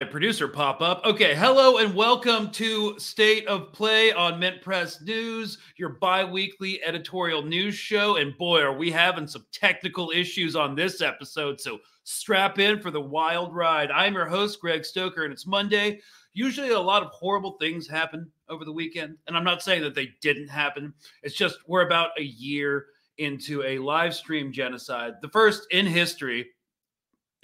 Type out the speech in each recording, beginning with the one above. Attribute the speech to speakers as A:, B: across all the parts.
A: Producer pop up. Okay, hello and welcome to State of Play on Mint Press News, your bi-weekly editorial news show. And boy, are we having some technical issues on this episode, so strap in for the wild ride. I'm your host, Greg Stoker, and it's Monday. Usually a lot of horrible things happen over the weekend, and I'm not saying that they didn't happen. It's just we're about a year into a live stream genocide, the first in history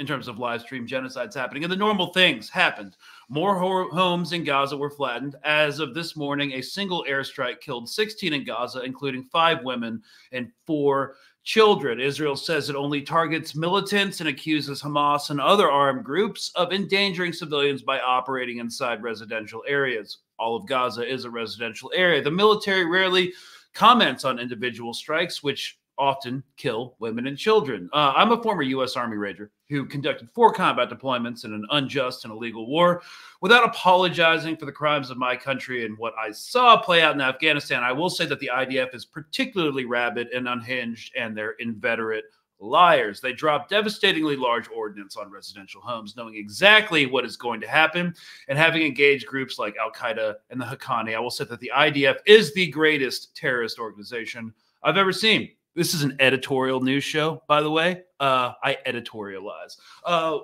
A: in terms of live stream genocides happening. And the normal things happened. More homes in Gaza were flattened. As of this morning, a single airstrike killed 16 in Gaza, including 5 women and 4 children. Israel says it only targets militants and accuses Hamas and other armed groups of endangering civilians by operating inside residential areas. All of Gaza is a residential area. The military rarely comments on individual strikes, which often kill women and children. I'm a former U.S. Army Ranger who conducted 4 combat deployments in an unjust and illegal war without apologizing for the crimes of my country and what I saw play out in Afghanistan. I will say that the IDF is particularly rabid and unhinged, and they're inveterate liars. They drop devastatingly large ordnance on residential homes, knowing exactly what is going to happen, and having engaged groups like Al-Qaeda and the Haqqani. I will say that the IDF is the greatest terrorist organization I've ever seen. This is an editorial news show, by the way. I editorialize.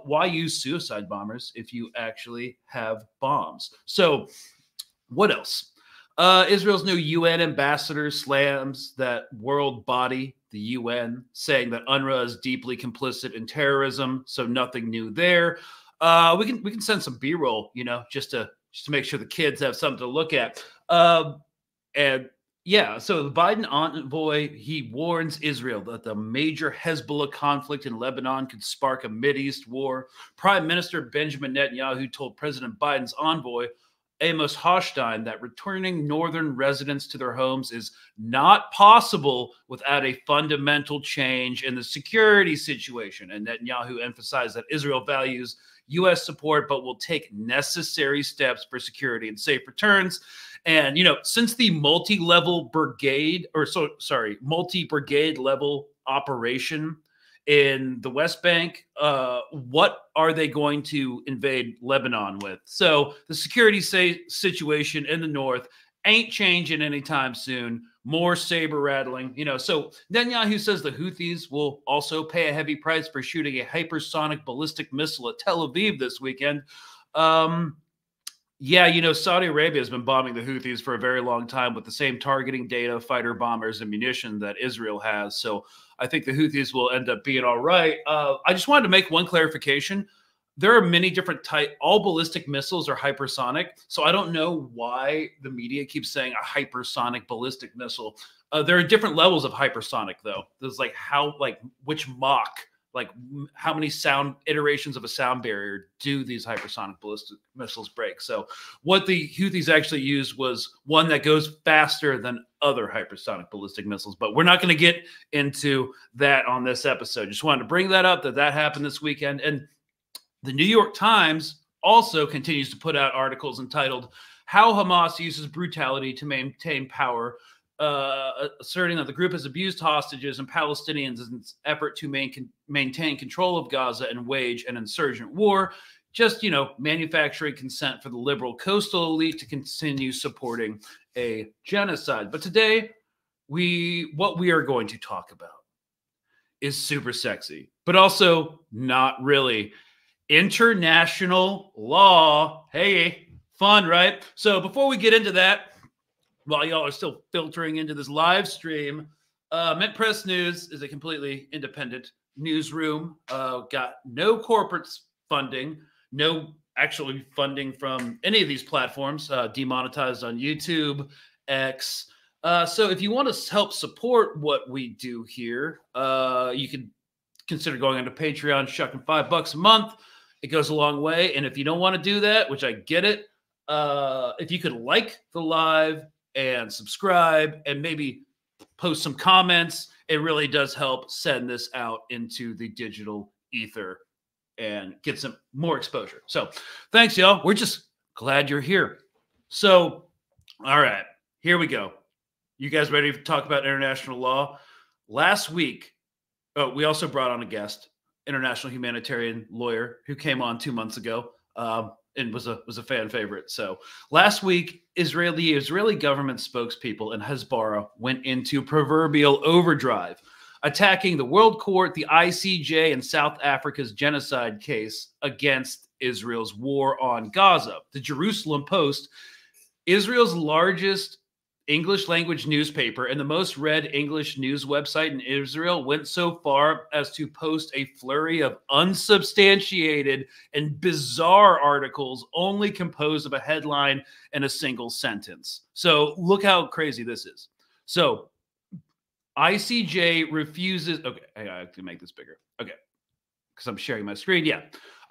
A: Why use suicide bombers if you actually have bombs? So what else? Israel's new UN ambassador slams that world body, the UN, saying that UNRWA is deeply complicit in terrorism. So nothing new there. We can send some B-roll, just to make sure the kids have something to look at. Yeah, so the Biden envoy, he warns Israel that the major Hezbollah conflict in Lebanon could spark a Mideast war. Prime Minister Benjamin Netanyahu told President Biden's envoy, Amos Hochstein, that returning northern residents to their homes is not possible without a fundamental change in the security situation. And Netanyahu emphasized that Israel values U.S. support, but will take necessary steps for security and safe returns. And, since the multi-brigade level operation in the West Bank, what are they going to invade Lebanon with? So the security situation in the north ain't changing anytime soon. More saber rattling, So Netanyahu says the Houthis will also pay a heavy price for shooting a hypersonic ballistic missile at Tel Aviv this weekend. Yeah, Saudi Arabia has been bombing the Houthis for a very long time with the same targeting data, fighter bombers, and munition that Israel has. So I think the Houthis will end up being all right. I just wanted to make one clarification. There are many different types. All ballistic missiles are hypersonic. So I don't know why the media keeps saying a hypersonic ballistic missile. There are different levels of hypersonic, though. There's which Mach, how many sound iterations of a sound barrier do these hypersonic ballistic missiles break? So what the Houthis actually used was one that goes faster than other hypersonic ballistic missiles. But we're not going to get into that on this episode. Just wanted to bring that up, that happened this weekend. And the New York Times also continues to put out articles entitled How Hamas Uses Brutality to Maintain Power, asserting that the group has abused hostages and Palestinians in its effort to maintain control of Gaza and wage an insurgent war, just, manufacturing consent for the liberal coastal elite to continue supporting a genocide. But today, what we are going to talk about is super sexy, but also not really. International law. Hey, fun, right? So before we get into that, while y'all are still filtering into this live stream, Mint Press News is a completely independent newsroom. Got no corporate funding, no actually funding from any of these platforms, demonetized on YouTube, X. So if you want to help support what we do here, you can consider going onto Patreon, shucking $5 a month. It goes a long way. And if you don't want to do that, which I get it, if you could like the live and subscribe and maybe post some comments, it really does help send this out into the digital ether and get some more exposure. So thanks, y'all. We're just glad you're here. So, all right, here we go. You guys ready to talk about international law? Last week, we also brought on a guest, international humanitarian lawyer who came on 2 months ago. and was a fan favorite. So last week, Israeli government spokespeople and Hasbara went into proverbial overdrive, attacking the World Court, the ICJ, and South Africa's genocide case against Israel's war on Gaza. The Jerusalem Post, Israel's largest English language newspaper and the most read English news website in Israel, went so far as to post a flurry of unsubstantiated and bizarre articles only composed of a headline and a single sentence. So look how crazy this is. So ICJ refuses. Okay, I have to make this bigger. Okay, because I'm sharing my screen. Yeah.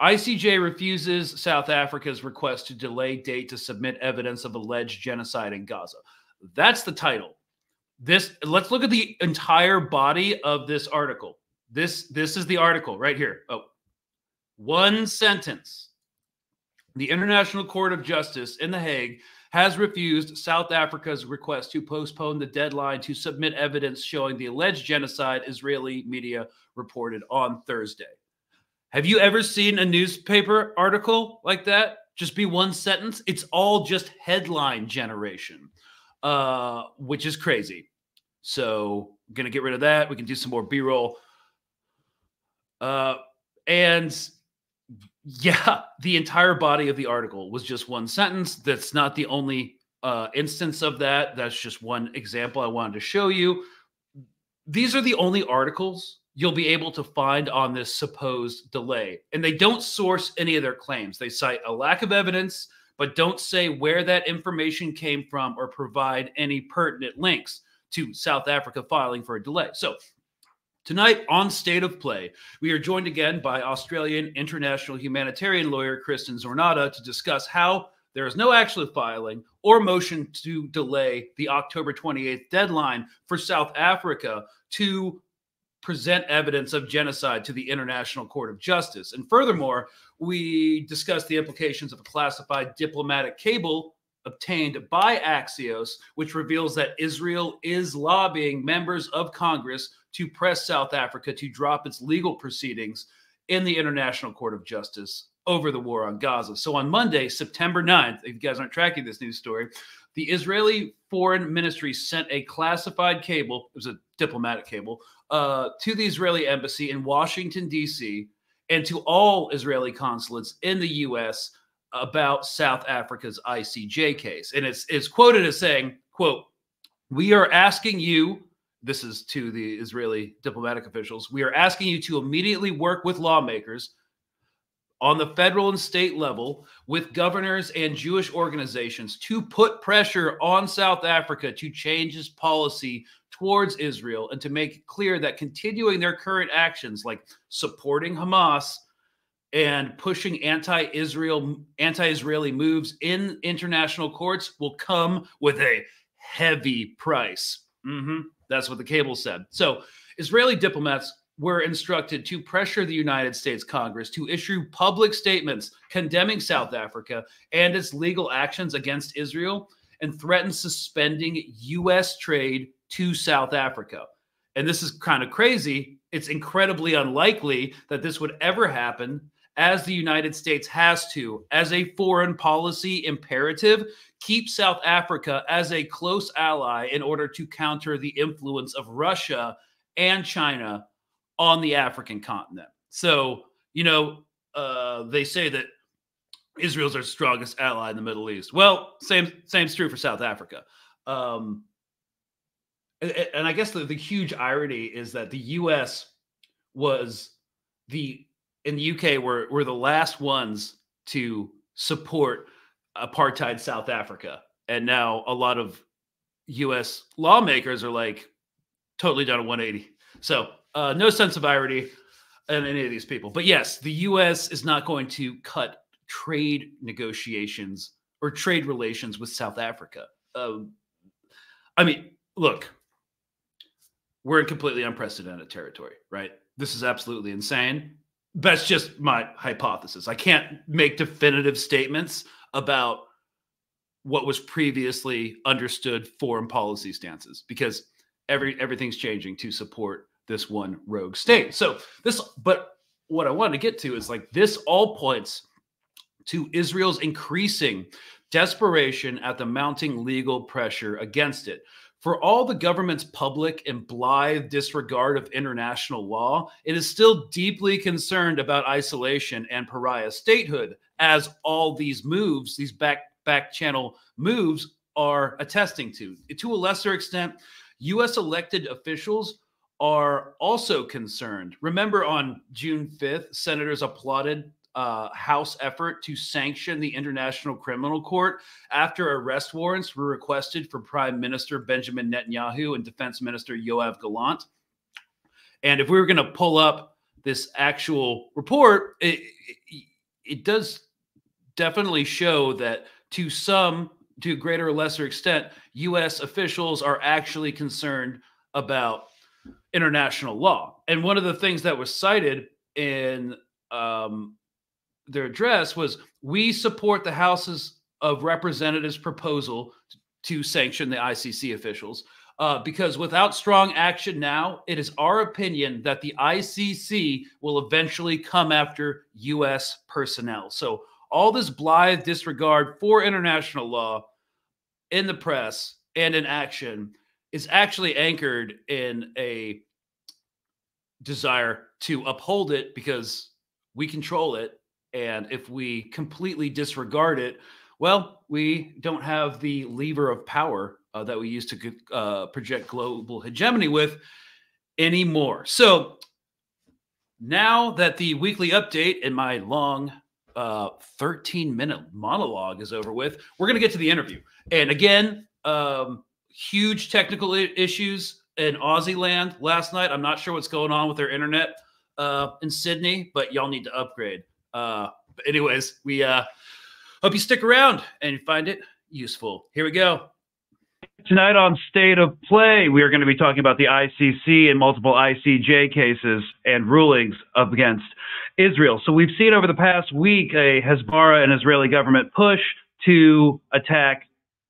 A: ICJ refuses South Africa's request to delay date to submit evidence of alleged genocide in Gaza. That's the title. Let's look at the entire body of this article. This is the article right here. Oh, one sentence. The International Court of Justice in The Hague has refused South Africa's request to postpone the deadline to submit evidence showing the alleged genocide, Israeli media reported on Thursday. Have you ever seen a newspaper article like that just be one sentence? It's all just headline generation, which is crazy. So I'm going to get rid of that. We can do some more B-roll. And yeah, the entire body of the article was just one sentence. That's not the only instance of that. That's just one example I wanted to show you. These are the only articles you'll be able to find on this supposed delay. And they don't source any of their claims. They cite a lack of evidence, but don't say where that information came from or provide any pertinent links to South Africa filing for a delay. So tonight on State of Play, we are joined again by Australian international humanitarian lawyer Kristen Zornada to discuss how there is no actual filing or motion to delay the October 28th deadline for South Africa to present evidence of genocide to the International Court of Justice. And furthermore, we discuss the implications of a classified diplomatic cable obtained by Axios, which reveals that Israel is lobbying members of Congress to press South Africa to drop its legal proceedings in the International Court of Justice over the war on Gaza. So on Monday, September 9th, if you guys aren't tracking this news story, the Israeli Foreign Ministry sent a classified cable, it was a diplomatic cable, to the Israeli embassy in Washington, D.C., and to all Israeli consulates in the U.S. about South Africa's ICJ case. And it's quoted as saying, quote, "We are asking you," this is to the Israeli diplomatic officials, "we are asking you to immediately work with lawmakers on the federal and state level with governors and Jewish organizations to put pressure on South Africa to change its policy towards Israel and to make it clear that continuing their current actions like supporting Hamas and pushing anti-Israeli moves in international courts will come with a heavy price." That's what the cable said. So Israeli diplomats were instructed to pressure the United States Congress to issue public statements condemning South Africa and its legal actions against Israel and threaten suspending U.S. trade to South Africa. And this is kind of crazy. It's incredibly unlikely that this would ever happen, as the United States has to, as a foreign policy imperative, keep South Africa as a close ally in order to counter the influence of Russia and China on the African continent. So, they say that Israel's our strongest ally in the Middle East. Well, same's true for South Africa. And I guess the huge irony is that the U.S. in the UK were the last ones to support apartheid South Africa. And now a lot of U.S. lawmakers are like totally done a 180. So no sense of irony in any of these people. But yes, the U.S. is not going to cut trade negotiations or trade relations with South Africa. I mean, look, we're in completely unprecedented territory, right? This is absolutely insane. That's just my hypothesis. I can't make definitive statements about what was previously understood foreign policy stances because everything's changing to support this one rogue state. But what I wanted to get to is like this all points to Israel's increasing desperation at the mounting legal pressure against it. For all the government's public and blithe disregard of international law, it is still deeply concerned about isolation and pariah statehood, as all these moves, these back channel moves, are attesting to. To a lesser extent, U.S. elected officials are also concerned. Remember, on June 5th, senators applauded House effort to sanction the International Criminal Court after arrest warrants were requested for Prime Minister Benjamin Netanyahu and Defense Minister Yoav Galant. And if we were going to pull up this actual report, it does definitely show that to a greater or lesser extent, U.S. officials are actually concerned about international law. And one of the things that was cited in their address was, we support the Houses of Representatives' proposal to sanction the ICC officials because without strong action now, it is our opinion that the ICC will eventually come after U.S. personnel. So all this blithe disregard for international law in the press and in action is actually anchored in a desire to uphold it because we control it. And if we completely disregard it, well, we don't have the lever of power that we used to project global hegemony with anymore. So now that the weekly update and my long 13-minute monologue is over with, we're going to get to the interview. And again, huge technical issues in Aussie land last night. I'm not sure what's going on with their internet in Sydney, but y'all need to upgrade. But anyways, we hope you stick around and you find it useful. Here we go. Tonight on State of Play, we are going to be talking about the ICC and multiple ICJ cases and rulings against Israel. So we've seen over the past week a Hasbara and Israeli government push to attack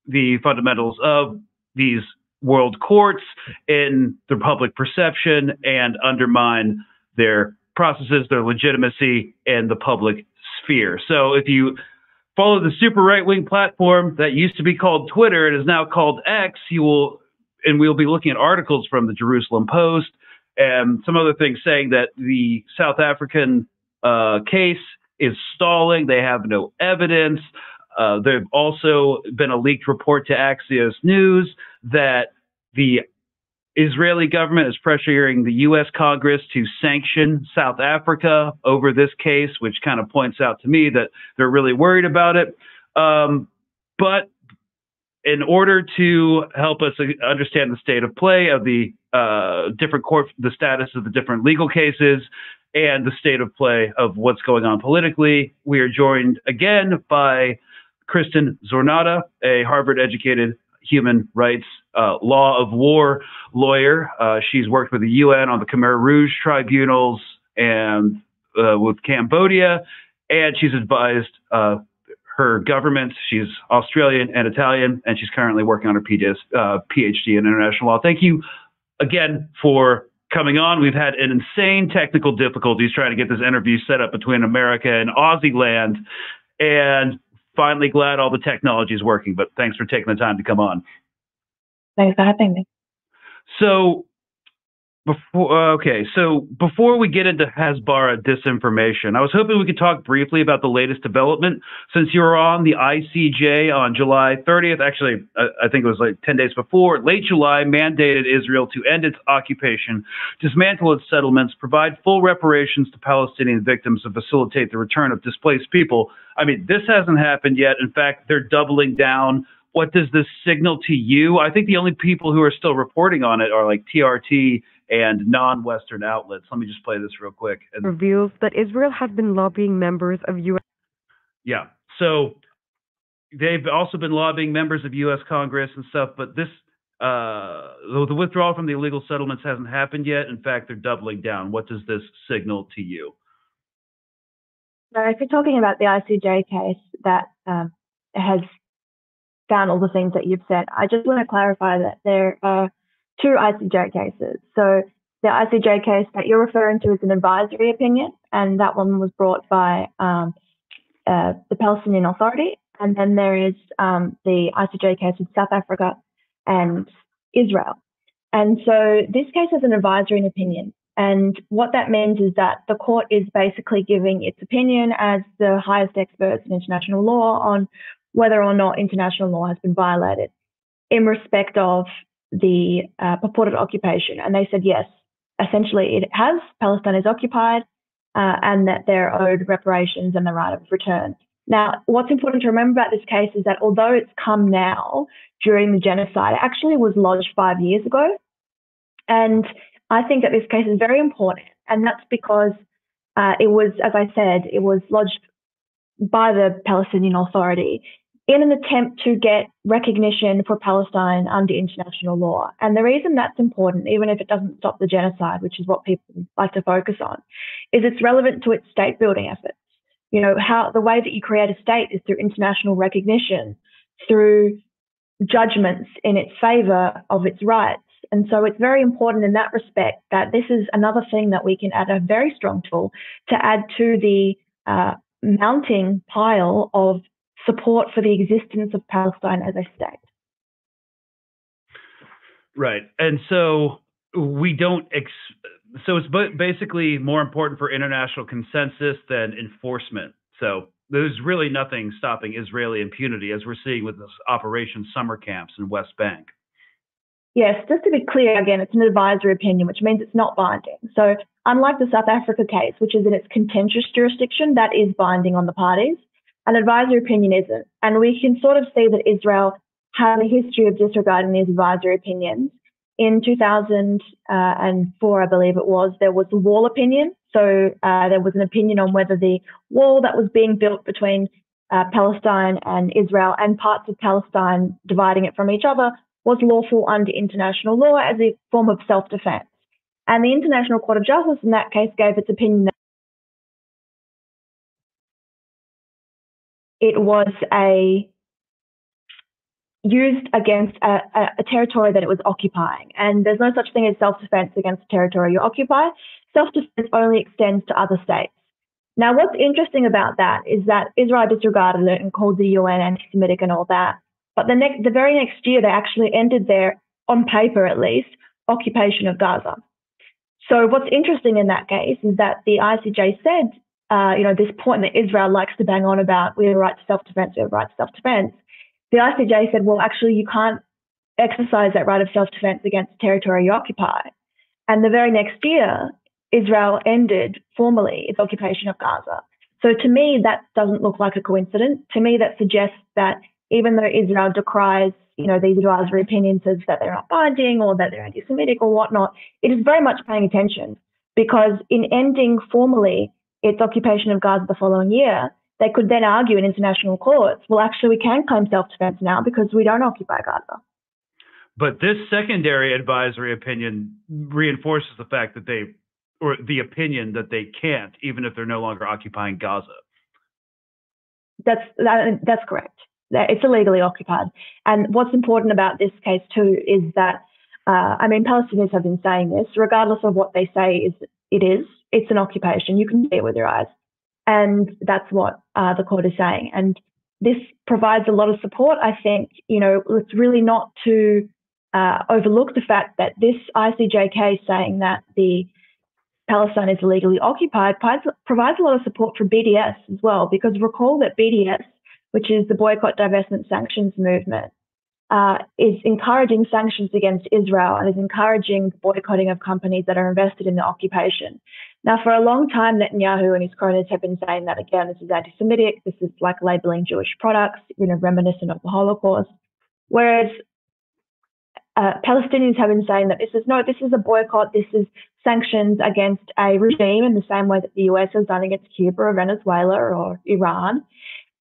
A: the fundamentals of these world courts in the public perception and undermine their processes, their legitimacy, and the public sphere. So if you follow the super right-wing platform that used to be called Twitter, it is now called X, we'll be looking at articles from the Jerusalem Post and some other things saying that the South African case is stalling. They have no evidence. There's also been a leaked report to Axios News that the Israeli government is pressuring the U.S. Congress to sanction South Africa over this case, which kind of points out to me that they're really worried about it. But in order to help us understand the state of play of the different court, the status of the different legal cases, and the state of play of what's going on politically, we are joined again by Kristen Zornada, a Harvard-educated human rights law of war lawyer. She's worked with the UN on the Khmer Rouge tribunals and with Cambodia, and she's advised her government. She's Australian and Italian, and she's currently working on her PhD in international law. Thank you again for coming on. We've had an insane technical difficulties trying to get this interview set up between America and Aussie land, and finally glad all the technology is working, but thanks for taking the time to come on.
B: Thanks for having me.
A: So before we get into Hasbara disinformation, I was hoping we could talk briefly about the latest development. Since you were on the ICJ on July 30th, actually, I think it was like 10 days before, late July, mandated Israel to end its occupation, dismantle its settlements, provide full reparations to Palestinian victims, and facilitate the return of displaced people. I mean, this hasn't happened yet. In fact, they're doubling down. What does this signal to you? I think the only people who are still reporting on it are like TRT and non-Western outlets. Let me just play this real quick.
B: Reveals that Israel has been lobbying members of U.S.
A: Yeah, so they've also been lobbying members of U.S. Congress and stuff, but this, the withdrawal from the illegal settlements hasn't happened yet. In fact, they're doubling down. What does this signal to you?
B: So if you're talking about the ICJ case that has found all the things that you've said, I just want to clarify that there are two ICJ cases. So the ICJ case that you're referring to is an advisory opinion, and that one was brought by the Palestinian Authority, and then there is the ICJ case with South Africa and Israel. And so this case is an advisory opinion. And what that means is that the court is basically giving its opinion as the highest experts in international law on whether or not international law has been violated in respect of the purported occupation. And they said, yes, essentially it has. Palestine is occupied and that they're owed reparations and the right of return. Now, what's important to remember about this case is that although it's come now during the genocide, it actually was lodged 5 years ago. And I think that this case is very important. And that's because it was, as I said, it was lodged by the Palestinian Authority in an attempt to get recognition for Palestine under international law. And the reason that's important, even if it doesn't stop the genocide, which is what people like to focus on, is it's relevant to its state building efforts. You know, how the way that you create a state is through international recognition, through judgments in its favor of its rights. And so it's very important in that respect that this is another thing that we can add, a very strong tool to add to the mounting pile of support for the existence of Palestine as a state.
A: Right. And so we don't, so it's basically more important for international consensus than enforcement. So there's really nothing stopping Israeli impunity, as we're seeing with this Operation Summer Camps in West Bank.
B: Yes, just to be clear, again, it's an advisory opinion, which means it's not binding. So unlike the South Africa case, which is in its contentious jurisdiction, that is binding on the parties, an advisory opinion isn't. And we can sort of see that Israel has a history of disregarding these advisory opinions. In 2004, I believe it was, there was the wall opinion. So there was an opinion on whether the wall that was being built between Palestine and Israel and parts of Palestine, dividing it from each other, was lawful under international law as a form of self-defense. And the International Court of Justice in that case gave its opinion that it was used against a territory that it was occupying. And there's no such thing as self-defense against the territory you occupy. Self-defense only extends to other states. Now, what's interesting about that is that Israel disregarded it and called the UN anti-Semitic and all that. But the very next year, they actually ended their, on paper at least, occupation of Gaza. So what's interesting in that case is that the ICJ said, this point that Israel likes to bang on about, we have a right to self-defense, we have a right to self-defense. The ICJ said, well, actually, you can't exercise that right of self-defense against the territory you occupy. And the very next year, Israel ended formally its occupation of Gaza. So to me, that doesn't look like a coincidence. To me, that suggests that even though Israel decries, these advisory opinions says that they're not binding or that they're anti-Semitic or whatnot, it is very much paying attention, because in ending formally its occupation of Gaza the following year, they could then argue in international courts, well, actually, we can claim self-defense now because we don't occupy Gaza.
A: But this secondary advisory opinion reinforces the fact that the opinion that they can't, even if they're no longer occupying Gaza.
B: That's correct. It's illegally occupied. And what's important about this case too is that, Palestinians have been saying this, regardless of what they say it's an occupation. You can see it with your eyes. And that's what the court is saying. And this provides a lot of support. I think, it's really not to overlook the fact that this ICJ case saying that the Palestine is illegally occupied provides a lot of support for BDS as well, because recall that BDS, which is the Boycott, Divestment, Sanctions movement, is encouraging sanctions against Israel and is encouraging the boycotting of companies that are invested in the occupation. Now, for a long time, Netanyahu and his cronies have been saying that, again, this is anti-Semitic, this is like labeling Jewish products, reminiscent of the Holocaust, whereas Palestinians have been saying that this is a boycott, this is sanctions against a regime in the same way that the US has done against Cuba or Venezuela or Iran.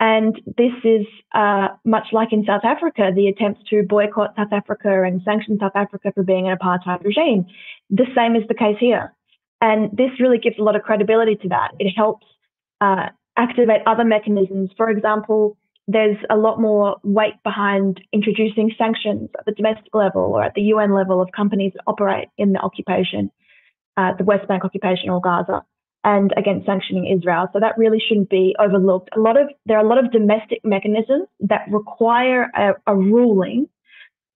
B: And this is much like in South Africa, the attempts to boycott South Africa and sanction South Africa for being an apartheid regime. The same is the case here. And this really gives a lot of credibility to that. It helps activate other mechanisms. For example, there's a lot more weight behind introducing sanctions at the domestic level or at the UN level of companies that operate in the occupation, the West Bank occupation or Gaza. and against sanctioning Israel. So that really shouldn't be overlooked. There are a lot of domestic mechanisms that require a ruling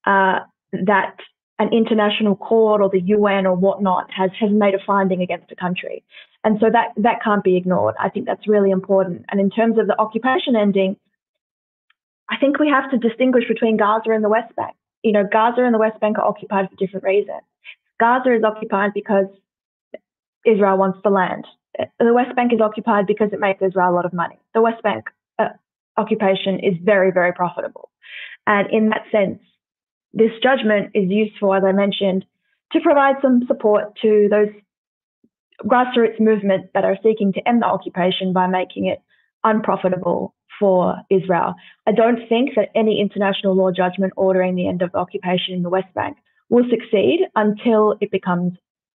B: that an international court or the UN or whatnot has made a finding against a country. And so that can't be ignored. I think that's really important. And in terms of the occupation ending, I think we have to distinguish between Gaza and the West Bank. You know, Gaza and the West Bank are occupied for different reasons. Gaza is occupied because Israel wants the land. The West Bank is occupied because it makes Israel a lot of money. The West Bank occupation is very, very profitable. And in that sense, this judgment is useful, as I mentioned, to provide some support to those grassroots movements that are seeking to end the occupation by making it unprofitable for Israel. I don't think that any international law judgment ordering the end of occupation in the West Bank will succeed until it becomes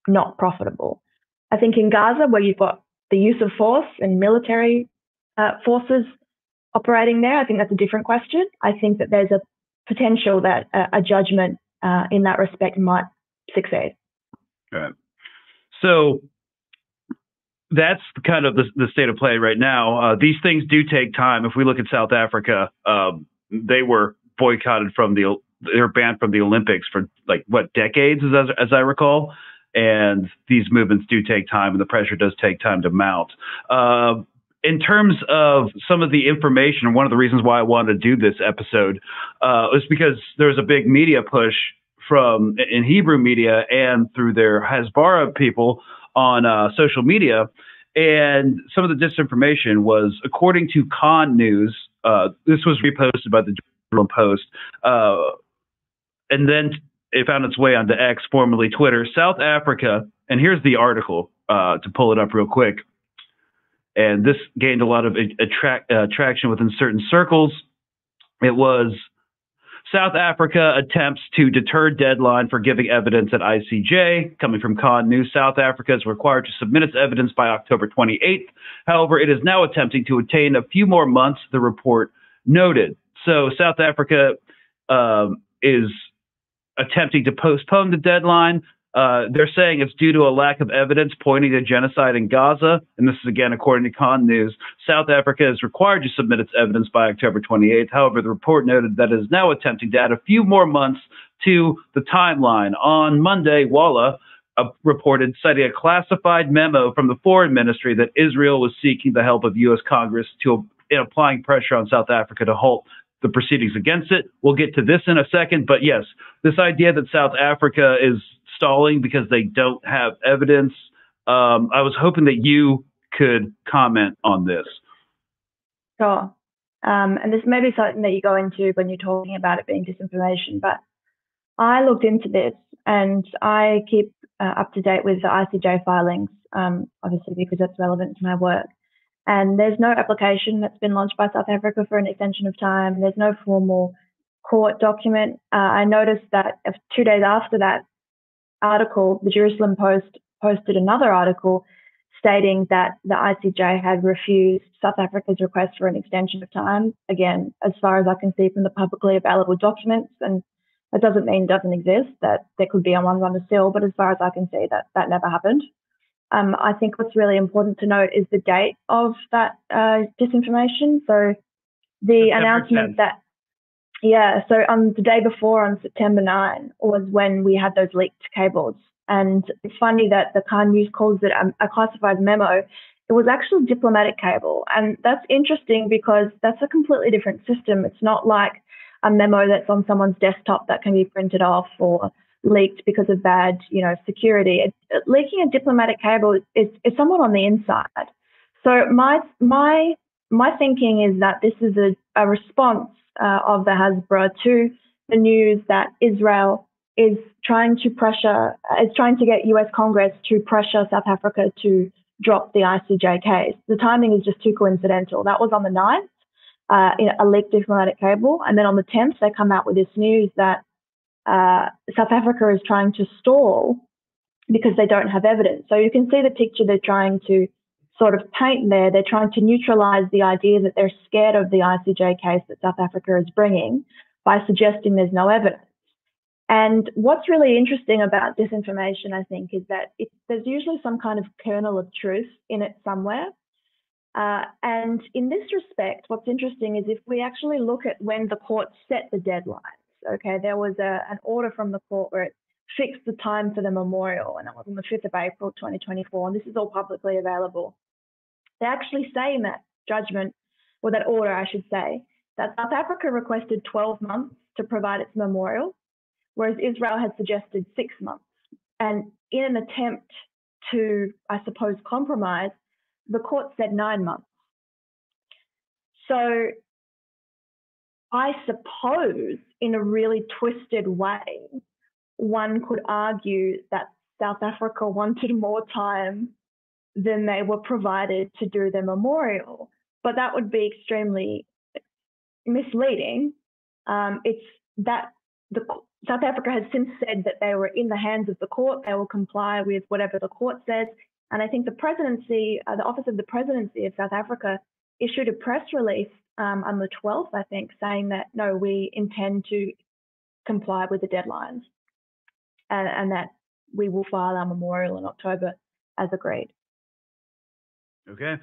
B: not profitable. I think in Gaza, where you've got the use of force and military forces operating there, I think that's a different question. I think that there's a potential that a judgment in that respect might succeed.
C: Right. So that's kind of the state of play right now. These things do take time. If we look at South Africa, they were boycotted they're banned from the Olympics for decades, as I recall. And these movements do take time, and the pressure does take time to mount. In terms of some of the information, one of the reasons why I wanted to do this episode was because there was a big media push in Hebrew media and through their Hasbara people on social media. And some of the disinformation was, according to Khan News, this was reposted by the Jerusalem Post, and then it found its way onto X, formerly Twitter, South Africa. And here's the article to pull it up real quick. And this gained a lot of traction within certain circles. It was South Africa attempts to deter deadline for giving evidence at ICJ. Coming from Khan News, South Africa is required to submit its evidence by October 28th. However, it is now attempting to attain a few more months, the report noted. So South Africa is attempting to postpone the deadline. They're saying it's due to a lack of evidence pointing to genocide in Gaza. And this is, again, according to Khan News. South Africa is required to submit its evidence by October 28th. However, the report noted that it is now attempting to add a few more months to the timeline. On Monday, Walla reported, citing a classified memo from the Foreign Ministry, that Israel was seeking the help of U.S. Congress in applying pressure on South Africa to halt the proceedings against it. We'll get to this in a second. But yes, this idea that South Africa is stalling because they don't have evidence, I was hoping that you could comment on this.
B: Sure. And this may be something that you go into when you're talking about it being disinformation, but I looked into this and I keep up to date with the ICJ filings, obviously because that's relevant to my work. And there's no application that's been launched by South Africa for an extension of time. There's no formal court document. I noticed that 2 days after that article, the Jerusalem Post posted another article stating that the ICJ had refused South Africa's request for an extension of time. Again, as far as I can see from the publicly available documents, and that doesn't mean it doesn't exist, that there could be ones on the sill, but as far as I can see, that never happened. I think what's really important to note is the date of that disinformation. So the announcement 10th. So on the day before, on September 9, was when we had those leaked cables. And it's funny that the Khan News calls it a classified memo. It was actually a diplomatic cable. And that's interesting because that's a completely different system. It's not like a memo that's on someone's desktop that can be printed off or leaked because of bad, security. Leaking a diplomatic cable is someone on the inside. So my thinking is that this is a response of the Hasbara to the news that Israel is trying to get US Congress to pressure South Africa to drop the ICJ case. The timing is just too coincidental. That was on the 9th, in a leaked diplomatic cable. And then on the 10th, they come out with this news that South Africa is trying to stall because they don't have evidence. So you can see the picture they're trying to sort of paint there. They're trying to neutralize the idea that they're scared of the ICJ case that South Africa is bringing by suggesting there's no evidence. And what's really interesting about disinformation, I think, is that there's usually some kind of kernel of truth in it somewhere. And in this respect, what's interesting is if we actually look at when the court set the deadlines, okay, there was an order from the court where it fixed the time for the memorial, and that was on the 5th of April, 2024, and this is all publicly available. They actually say in that judgment, or that order, I should say, that South Africa requested 12 months to provide its memorial, whereas Israel had suggested 6 months. And in an attempt to, I suppose, compromise, the court said 9 months. So I suppose in a really twisted way, one could argue that South Africa wanted more time than they were provided to do their memorial, but that would be extremely misleading. It's that South Africa has since said that they were in the hands of the court. They will comply with whatever the court says. And I think the presidency, the Office of the Presidency of South Africa issued a press release on the 12th, I think, saying that, no, we intend to comply with the deadlines and that we will file our memorial in October as agreed.
C: Okay.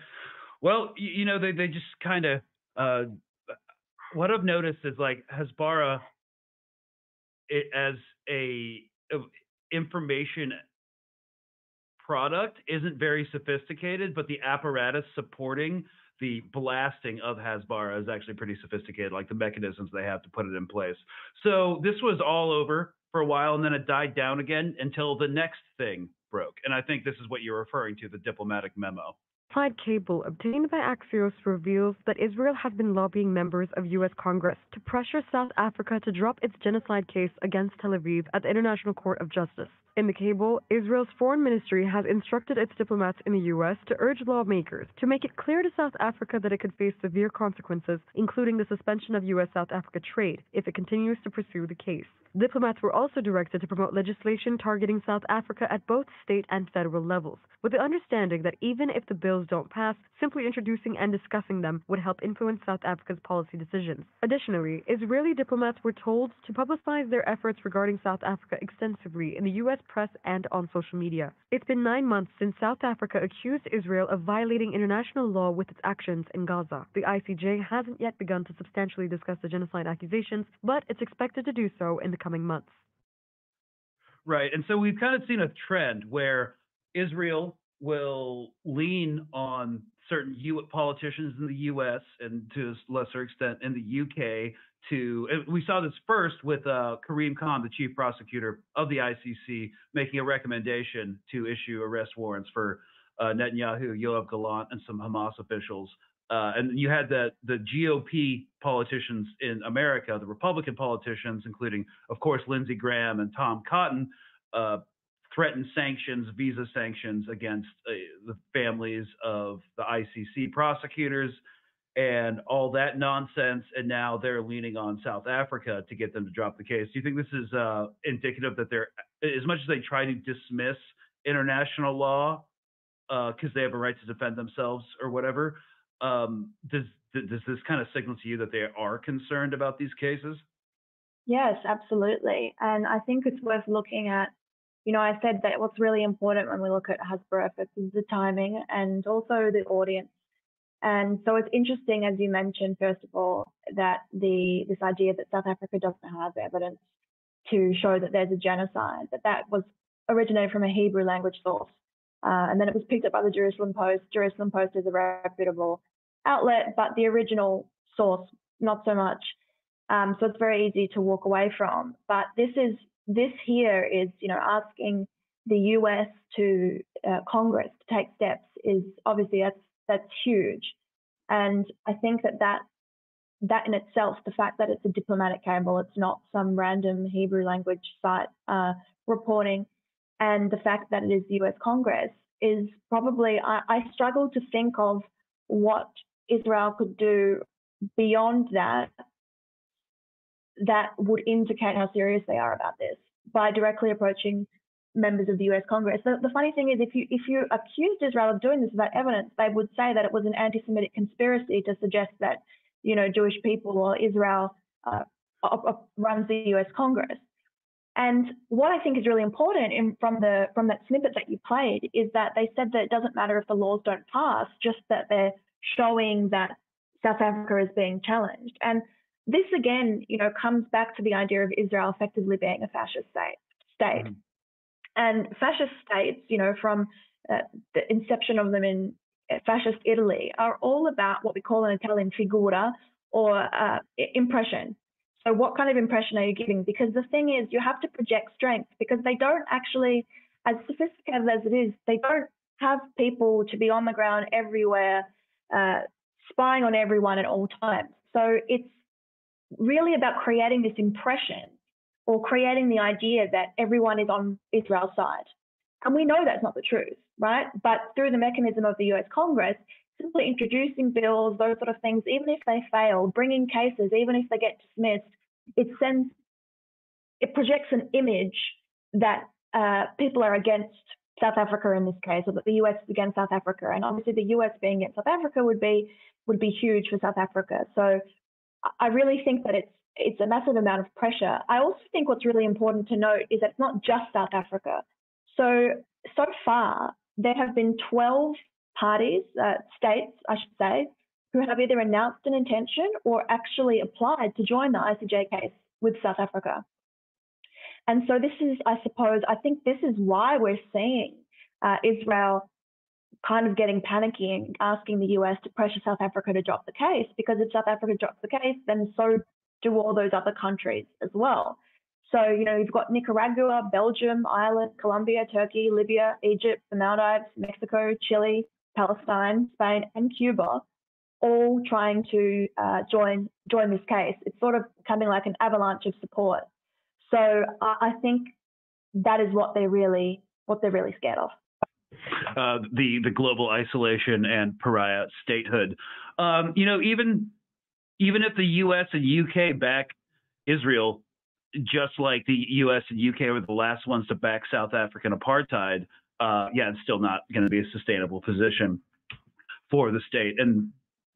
C: Well, they just kind of, what I've noticed is like Hasbara, as a information product isn't very sophisticated, but the apparatus supporting the blasting of Hasbara is actually pretty sophisticated, like the mechanisms they have to put it in place. So this was all over for a while, and then it died down again until the next thing broke. And I think this is what you're referring to, the diplomatic memo.
D: Classified cable obtained by Axios reveals that Israel has been lobbying members of U.S. Congress to pressure South Africa to drop its genocide case against Tel Aviv at the International Court of Justice. In the cable, Israel's foreign ministry has instructed its diplomats in the U.S. to urge lawmakers to make it clear to South Africa that it could face severe consequences, including the suspension of U.S.-South Africa trade, if it continues to pursue the case. Diplomats were also directed to promote legislation targeting South Africa at both state and federal levels, with the understanding that even if the bills don't pass, simply introducing and discussing them would help influence South Africa's policy decisions. Additionally, Israeli diplomats were told to publicize their efforts regarding South Africa extensively in the U.S. press and on social media. It's been 9 months since South Africa accused Israel of violating international law with its actions in Gaza. The ICJ hasn't yet begun to substantially discuss the genocide accusations, but it's expected to do so in the coming months.
C: Right, and so we've kind of seen a trend where Israel will lean on certain politicians in the U.S. and to a lesser extent in the U.K. We saw this first with Karim Khan, the chief prosecutor of the ICC, making a recommendation to issue arrest warrants for Netanyahu, Yoav, Galant, and some Hamas officials. And you had the GOP politicians in America, the Republican politicians, including, of course, Lindsey Graham and Tom Cotton, threatened sanctions, visa sanctions against the families of the ICC prosecutors and all that nonsense. And now they're leaning on South Africa to get them to drop the case. Do you think this is indicative that they're, as much as they try to dismiss international law because they have a right to defend themselves or whatever, does this kind of signal to you that they are concerned about these cases?
B: Yes, absolutely. And I think it's worth looking at, I said that what's really important when we look at Hasbara efforts is the timing and also the audience. And so it's interesting, as you mentioned, first of all, that this idea that South Africa doesn't have evidence to show that there's a genocide, that was originated from a Hebrew language source. And then it was picked up by the Jerusalem Post. Jerusalem Post is a reputable outlet, but the original source, not so much. So it's very easy to walk away from. But this here is, asking the US to Congress to take steps is obviously that's huge. And I think that in itself, the fact that it's a diplomatic cable, it's not some random Hebrew language site reporting, and the fact that it is the US Congress is probably, I struggle to think of what Israel could do beyond that would indicate how serious they are about this by directly approaching members of the US Congress. The funny thing is, if you accused Israel of doing this without evidence, they would say that it was an anti-Semitic conspiracy to suggest that, Jewish people or Israel runs the US Congress. And what I think is really important from that snippet that you played is that they said that it doesn't matter if the laws don't pass, just that they're showing that South Africa is being challenged. And this again, comes back to the idea of Israel effectively being a fascist state. Mm-hmm. And fascist states, from the inception of them in fascist Italy, are all about what we call in Italian figura, or impression. So what kind of impression are you giving? Because the thing is, you have to project strength, because they don't actually, as sophisticated as it is, they don't have people to be on the ground everywhere, spying on everyone at all times. So it's really about creating this impression, or creating the idea that everyone is on Israel's side. And we know that's not the truth, right? But through the mechanism of the US Congress, simply introducing bills, those sort of things, even if they fail, bringing cases, even if they get dismissed, it projects an image that people are against South Africa in this case, or that the US is against South Africa. And obviously the US being against South Africa would be huge for South Africa. So I really think that it's a massive amount of pressure. I also think what's really important to note is that it's not just South Africa. So far, there have been 12 parties, states, I should say, who have either announced an intention or actually applied to join the ICJ case with South Africa. And so this is, I think this is why we're seeing Israel kind of getting panicky and asking the US to pressure South Africa to drop the case, because if South Africa drops the case, then so do all those other countries as well. So, you've got Nicaragua, Belgium, Ireland, Colombia, Turkey, Libya, Egypt, the Maldives, Mexico, Chile, Palestine, Spain, and Cuba, all trying to join this case. It's sort of coming like an avalanche of support. So I think that is what they're really scared of.
C: The global isolation and pariah statehood. Even if the U.S. and U.K. back Israel, just like the U.S. and U.K. were the last ones to back South African apartheid, it's still not going to be a sustainable position for the state. And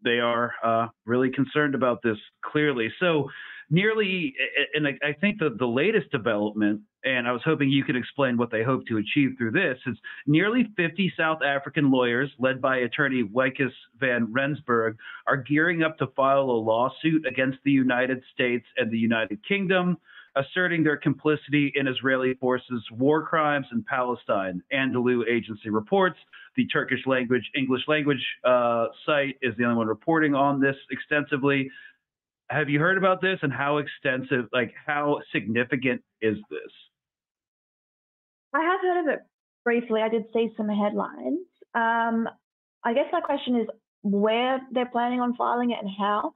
C: they are really concerned about this, clearly. So I think that the lasted development, and I was hoping you could explain what they hope to achieve through this, is nearly 50 South African lawyers, led by attorney Wikus van Rensburg, are gearing up to file a lawsuit against the United States and the United Kingdom, asserting their complicity in Israeli forces' war crimes in Palestine. Anadolu Agency reports. The Turkish language, English language site is the only one reporting on this extensively. Have you heard about this, and how extensive, how significant is this?
B: I have heard of it briefly. I did see some headlines. I guess my question is where they're planning on filing it and how,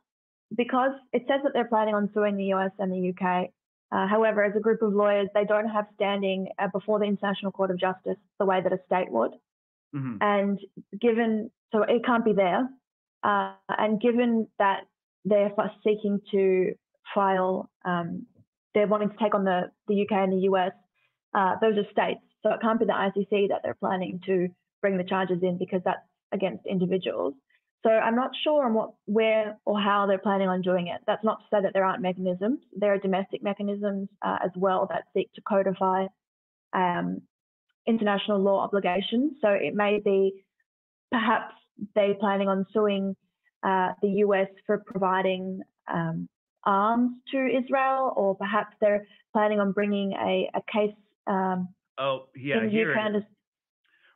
B: because it says that they're planning on suing the US and the UK. However, as a group of lawyers, they don't have standing before the International Court of Justice the way that a state would. Mm-hmm. And so it can't be there. And given that they're seeking to file, they're wanting to take on the UK and the US, those are states. So it can't be the ICC that they're planning to bring the charges in, because that's against individuals. So I'm not sure on where or how they're planning on doing it. That's not to say that there aren't mechanisms. There are domestic mechanisms as well that seek to codify international law obligations. So it may be perhaps they're planning on suing the US for providing arms to Israel, or perhaps they're planning on bringing a case.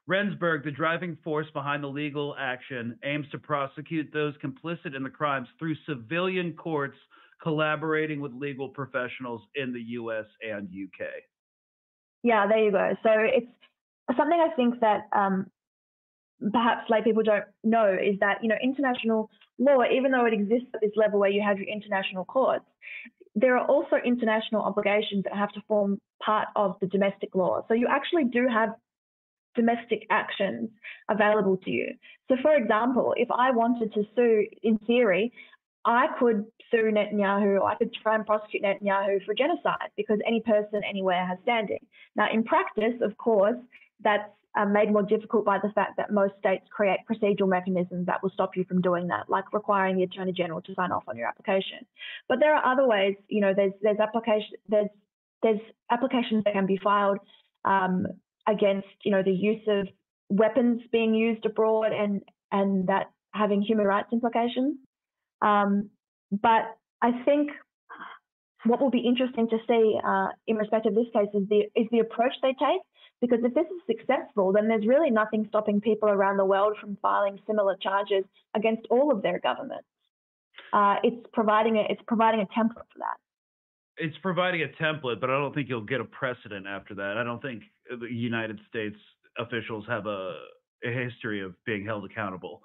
C: Rensburg, the driving force behind the legal action, aims to prosecute those complicit in the crimes through civilian courts, collaborating with legal professionals in the US and UK.
B: Yeah, there you go. So it's something I think that perhaps lay people don't know is that, international law, even though it exists at this level where you have your international courts, there are also international obligations that have to form part of the domestic law. So you actually do have domestic actions available to you. So for example, if I wanted to sue, in theory, I could sue Netanyahu, or I could try and prosecute Netanyahu for genocide, because any person anywhere has standing. Now, in practice, of course, that's made more difficult by the fact that most states create procedural mechanisms that will stop you from doing that, like requiring the Attorney General to sign off on your application. But there are other ways, there's there's applications that can be filed against, the use of weapons being used abroad and that having human rights implications. But I think what will be interesting to see in respect of this case is the approach they take, because if this is successful, then there's really nothing stopping people around the world from filing similar charges against all of their governments. It's providing a template for that.
C: It's providing a template, but I don't think you'll get a precedent after that. I don't think the United States officials have a history of being held accountable.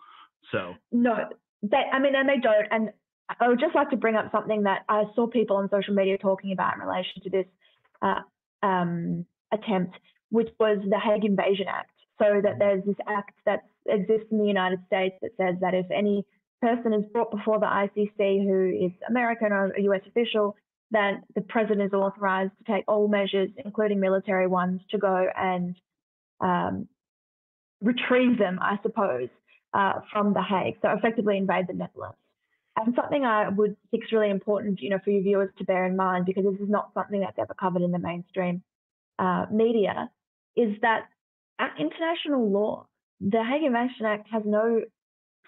C: So
B: no, and they don't. And I would just like to bring up something that I saw people on social media talking about in relation to this attempt, which was the Hague Invasion Act. So that there's this act that exists in the United States that says that if any person is brought before the ICC who is American or a US official, that the president is authorized to take all measures, including military ones, to go and retrieve them, I suppose, from The Hague. So effectively invade the Netherlands. And something I would think is really important, for your viewers to bear in mind, because this is not something that's ever covered in the mainstream media, is that at international law, the Hague Invasion Act has no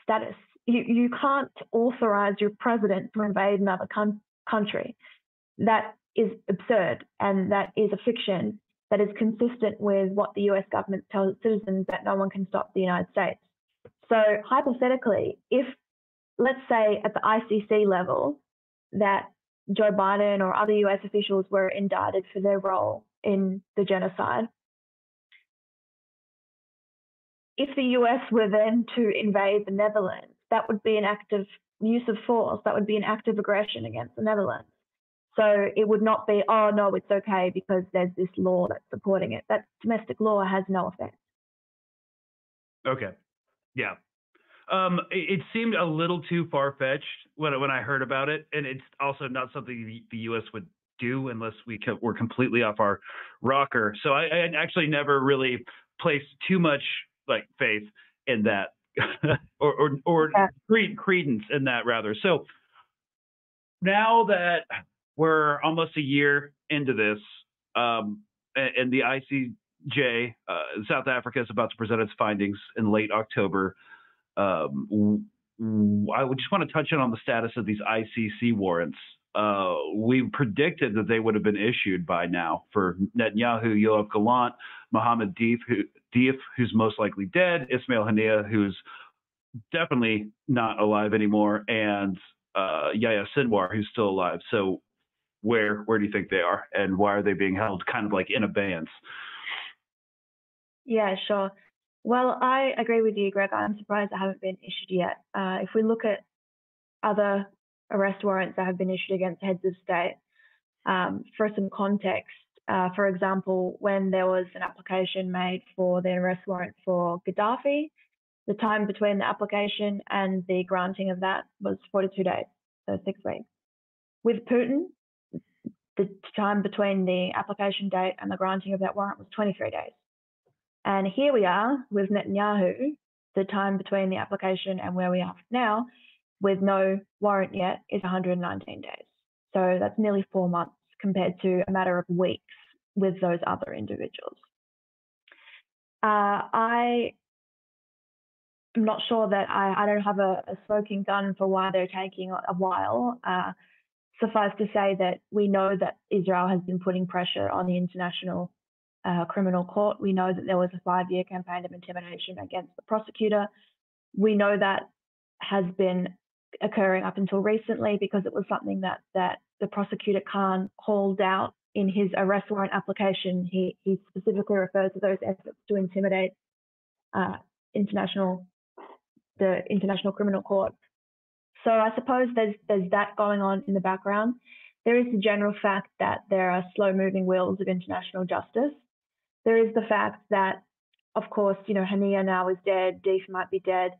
B: status. You can't authorize your president to invade another country. That is absurd, and that is a fiction that is consistent with what the US government tells citizens, that no one can stop the United States. So hypothetically, if, let's say at the ICC level, that Joe Biden or other US officials were indicted for their role in the genocide, if the US were then to invade the Netherlands, that would be an act of use of force. That would be an act of aggression against the Netherlands. So it would not be, oh, no, it's okay because there's this law that's supporting it. That domestic law has no effect.
C: Okay. Yeah. It seemed a little too far-fetched when I heard about it, and it's also not something the U.S. would do unless we're completely off our rocker. So I actually never really placed too much faith in that, or credence in that rather. So now that we're almost a year into this, and the ICJ, South Africa is about to present its findings in late October. I would just want to touch on the status of these ICC warrants. We predicted that they would have been issued by now for Netanyahu, Yoav Galant, Mohammed Deif, who's most likely dead, Ismail Haniyeh, who's definitely not alive anymore, and Yahya Sinwar, who's still alive. So where do you think they are, and why are they being held kind of in abeyance?
B: Yeah, sure. Well, I agree with you, Greg. I'm surprised they haven't been issued yet. If we look at other arrest warrants that have been issued against heads of state, for some context, for example, when there was an application made for the arrest warrant for Gaddafi, the time between the application and the granting of that was 42 days, so 6 weeks. With Putin, the time between the application date and the granting of that warrant was 23 days. And here we are with Netanyahu, the time between the application and where we are now, with no warrant yet, is 119 days. So that's nearly 4 months compared to a matter of weeks with those other individuals. I am not sure that I don't have a smoking gun for why they're taking a while. Suffice to say that we know that Israel has been putting pressure on the International Criminal Court. We know that there was a 5-year campaign of intimidation against the prosecutor. We know that has been occurring up until recently because it was something that the prosecutor Khan called out in his arrest warrant application. He specifically refers to those efforts to intimidate the International Criminal Court. So I suppose there's that going on in the background. There is the general fact that there are slow-moving wheels of international justice. There is the fact that, of course, Haniyeh now is dead, Deif might be dead.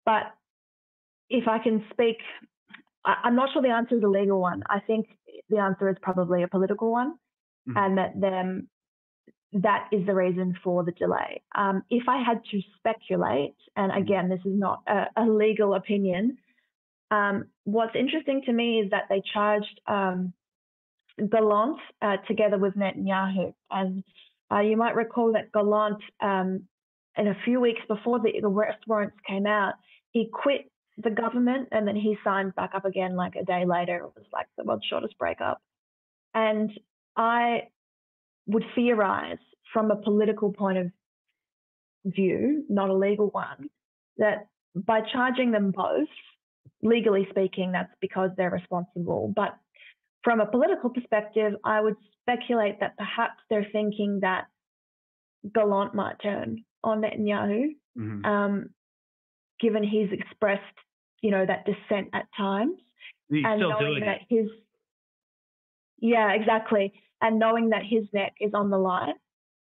B: But if I can speak, I'm not sure the answer is a legal one. I think the answer is probably a political one, and that is the reason for the delay. If I had to speculate, and again, this is not a legal opinion, what's interesting to me is that they charged Galant together with Netanyahu. And you might recall that Galant, in a few weeks before the arrest warrants came out, he quit the government and then he signed back up again like a day later. It was like the world's shortest breakup. And I would theorize from a political point of view, not a legal one, that by charging them both, legally speaking, that's because they're responsible. But from a political perspective, I would speculate that perhaps they're thinking that Galant might turn on Netanyahu, given he's expressed, that dissent at times.
C: He's
B: and
C: still
B: knowing
C: doing
B: that
C: it.
B: Yeah, exactly. And knowing that his neck is on the line.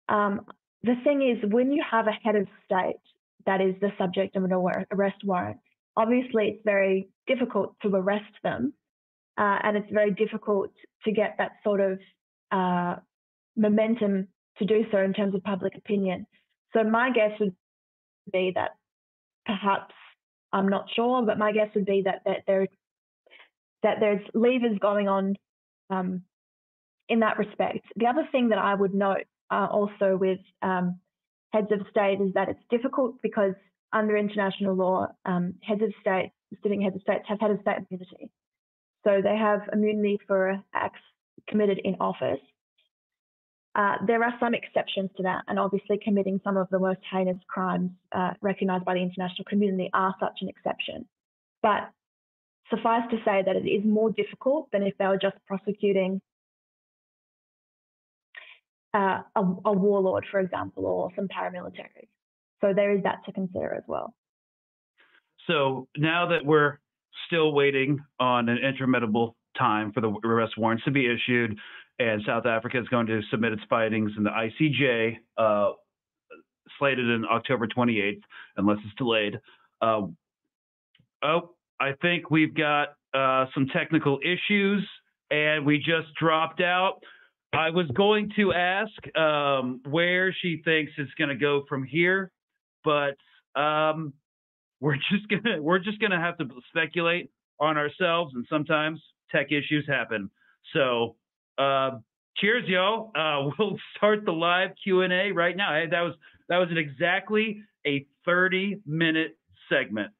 B: The thing is, when you have a head of state that is the subject of an arrest warrant, obviously it's very difficult to arrest them, and it's very difficult to get that sort of momentum to do so in terms of public opinion. So my guess would be that perhaps, I'm not sure, but my guess would be that there's levers going on in that respect. The other thing that I would note also with heads of state is that it's difficult because under international law, sitting heads of states have head of state immunity. So they have immunity for acts committed in office. There are some exceptions to that, and obviously committing some of the most heinous crimes recognised by the international community are such an exception. But suffice to say that it is more difficult than if they were just prosecuting a warlord, for example, or some paramilitaries. So there is that to consider as well.
C: So now that we're still waiting on an intermittable time for the arrest warrants to be issued, and South Africa is going to submit its findings in the ICJ, slated in October 28th, unless it's delayed. I think we've got some technical issues, and we just dropped out. I was going to ask where she thinks it's going to go from here, but we're just gonna have to speculate on ourselves, and sometimes tech issues happen. So cheers, yo. We'll start the live Q&A right now. Hey, that was exactly a 30-minute segment.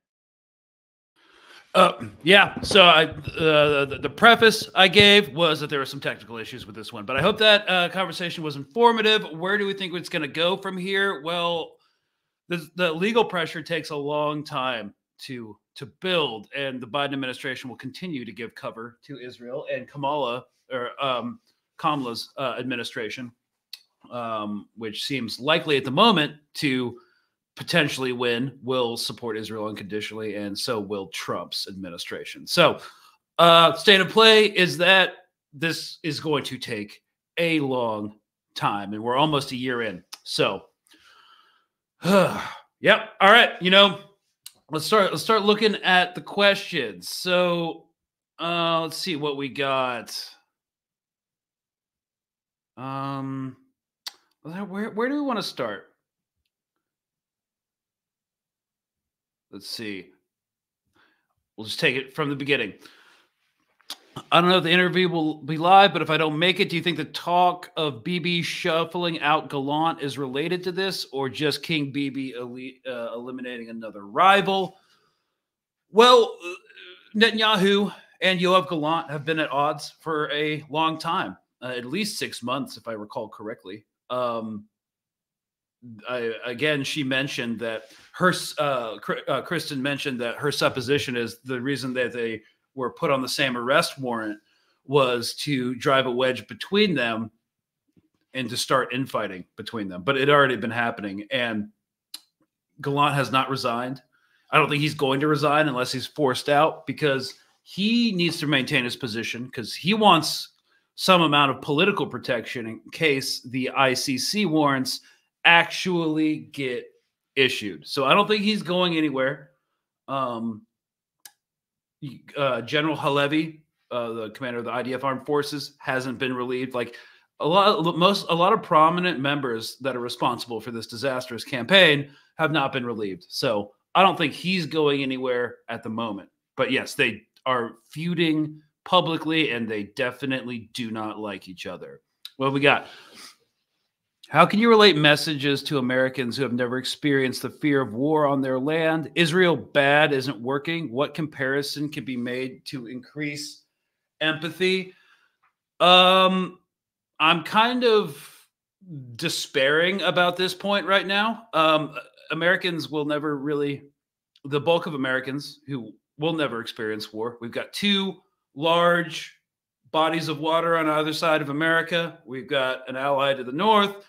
A: Yeah. So the preface I gave was that there were some technical issues with this one, but I hope that conversation was informative. Where do we think it's going to go from here? Well, the legal pressure takes a long time to build, and the Biden administration will continue to give cover to Israel, and Kamala's administration, which seems likely at the moment to potentially win, will support Israel unconditionally, and so will Trump's administration. So state of play is that this is going to take a long time, and we're almost a year in. So yep. All right. Let's start looking at the questions. So let's see what we got. Where do we want to start? Let's see. We'll just take it from the beginning. I don't know if the interview will be live, but if I don't make it, do you think the talk of Bibi shuffling out Galant is related to this, or just King Bibi eliminating another rival? Well, Netanyahu and Yoav Galant have been at odds for a long time, at least 6 months, if I recall correctly. She mentioned that Kristen mentioned that her supposition is the reason that they were put on the same arrest warrant was to drive a wedge between them and to start infighting between them. But it had already been happening, and Galant has not resigned. I don't think he's going to resign unless he's forced out, because he needs to maintain his position, because he wants some amount of political protection in case the ICC warrants actually get issued. So I don't think he's going anywhere. General Halevi, the commander of the IDF Armed Forces, hasn't been relieved. Like a lot of prominent members that are responsible for this disastrous campaign have not been relieved. So I don't think he's going anywhere at the moment. But yes, they are feuding publicly, and they definitely do not like each other. What we got? How can you relate messages to Americans who have never experienced the fear of war on their land? Israel bad isn't working. What comparison can be made to increase empathy? I'm kind of despairing about this point right now. Americans will never really, the bulk of Americans who will never experience war. We've got two large bodies of water on either side of America. We've got an ally to the north